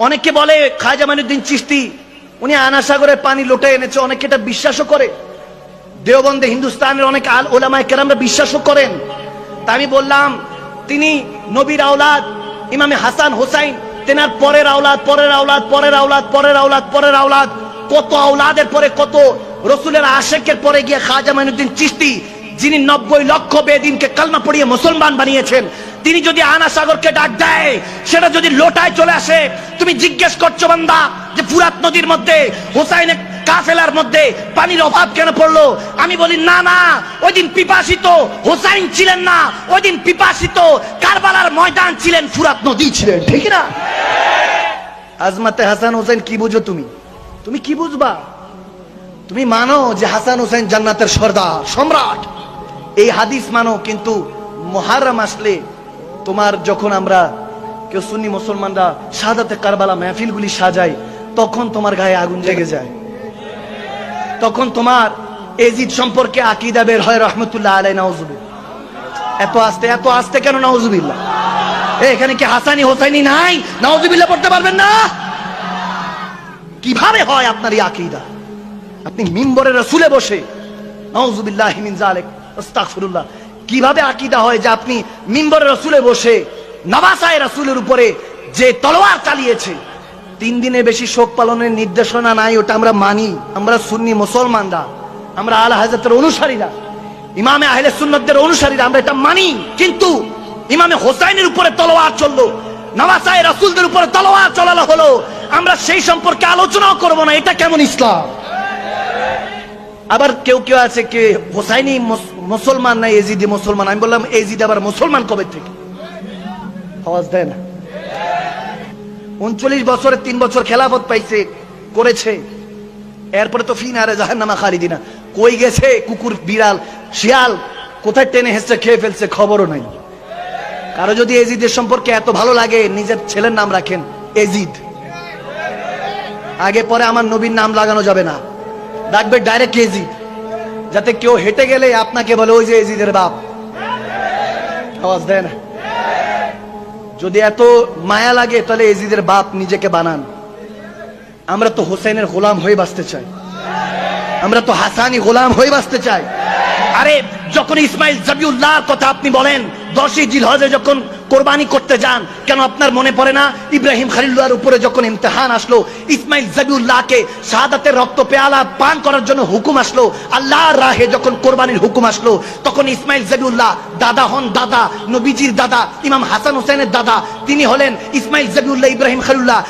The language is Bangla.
অনেকে বলে খাজা মাইনুদ্দিন চিশতি উনি আনাসাগরের পানি লোটে এনেছে, অনেকে এটা বিশ্বাসও করে। দেওবন্দে হিন্দুস্তানের অনেক ওলামায়ে কেরামরা বিশ্বাসও করেন। তা আমি বললাম তিনি নবীর আওলাদ, ইমামে হাসান হোসাইন, তেনার পরের আওলাদ, পরের আওলাদ, পরের আওলাদ, পরের আওলাদ, পরের আওলাদ, কত আওলাদের পরে কত রসুলের আশেকের পরে গিয়ে খাজা মাইনুদ্দিন চিশতি, যিনি 90 লক্ষ বেদিনকে কালমা পড়িয়ে মুসলমান বানিয়েছেন, তিনি যদি আনাসাগরকে ডাক দেয়, সেটা যদি লোটায় চলে আসে, তুমি জিজ্ঞেস করছো বান্দা যে ফুরাত নদীর মধ্যে হোসাইনের কাফেলার মধ্যে পানির অভাব কেন পড়লো? আমি বলি না না, ওই দিন পিপাসিত হোসাইন ছিলেন না, ওই দিন পিপাসিত কারবালার ময়দান ছিলেন, ফুরাত নদী ছিলেন, ঠিক না? আজমাতে হাসান হোসেন কি বুঝো তুমি? তুমি কি বুঝবা? তুমি মানো যে হাসান হোসেন জান্নাতের সর্দার, সম্রাট, এই হাদিস মানো, কিন্তু মুহররম আসলে তোমার যখন আমরা কেউ সুন্নি মুসলমানরা শাহাদাতে কারবালা মাহফিলগুলি সাজাই, তখন তোমার গায়ে আগুন জেগে যায়, তখন তোমার এজিদ সম্পর্কে আকীদা বের হয় রহমতুল্লাহ আলাইহি নাউজুবিল্লাহ। এত আস্তে কেন নাউজুবিল্লাহ? এখানে কি হাসানি হোসাইনি নাই? নাউজুবিল্লাহ পড়তে পারবেন না? কিভাবে হয় আপনার এই আকীদা? আপনি মিম্বরে রাসূলে বসে নাউজুবিল্লাহি মিন যালিক আস্তাগফিরুল্লাহ, কিভাবে আকীদা হয় যে আপনি মিম্বরে রাসূলে বসে নওয়াসায়ে রাসূলের উপরে যে তলোয়ার চালিয়েছে, 3 দিনের বেশি শোক পালনের নির্দেশনা নাই, ওটা আমরা মানি। আমরা সুন্নি মুসলমানরা, আমরা আলা হযরতের অনুসারীরা, ইমামে আহলে সুন্নাতদের অনুসারীরা, আমরা এটা মানি। কিন্তু ইমামে হোসাইনের উপরে তলোয়ার চললো, নওয়াসায়ে রাসূলদের উপরে তলোয়ার চালানো হলো, আমরা সেই সম্পর্কে আলোচনাও করব না। এটা কেমন ইসলাম? আবার কেউ কেউ আছে কে হোসাইনি মুসলমান না এজিদি মুসলমান। আমি বললাম এজিদ আবার মুসলমান কবে থেকে? আওয়াজ দেয় না। 39 বছরে 3 বছর খেলাফত পাইছে, করেছে, এরপরে তো ফিনারে জাহান্নামা খালিদিনা। কই গেছে কুকুর, বিড়াল, শিয়াল কোথায় টেনে হেসে খেয়ে ফেলছে, খবরও নাই। কারো যদি এজিদের সম্পর্কে এত ভালো লাগে, নিজের ছেলের নাম রাখেন এজিদ, আগে পরে আমার নবীর নাম লাগানো যাবে না, ডাকবে ডাইরেক্ট এজিদ, যাতে কেউ হেঁটে গেলে আপনাকে বলে ওই যে এজিদের বাপ। আওয়াজ দেয় না। যদি এত মায়া লাগে তাহলে এজিদের বাপ নিজেকে বানান। আমরা তো হোসেনের গোলাম হয়ে বাঁচতে চাই, আমরা তো হাসানি গোলাম হয়ে বাঁচতে চাই। আরে যখন ইসমাইল জবিউল্লাহর কথা আপনি বলেন, 10ই জিলহজে যখন কোরবানি করতে যান, কেন আপনার মনে পড়ে না ইব্রাহিম খলিলুল্লাহর উপরে যখন ইমতিহান আসলো, ইসমাইল জবিউল্লাহকে শাহাদাতের রক্ত পেয়ালা পান করার জন্য হুকুম আসলো, আল্লাহর রাহে যখন কোরবানির হুকুম আসলো, তখন ইসমাইল জবিউল্লাহ দাদা হন, দাদা নবীজির দাদা, ইমাম হাসান হোসেনের দাদা, তিনি হলেন ইসমাইল জবিউল্লাহ ইব্রাহিম খলিলুল্লাহ।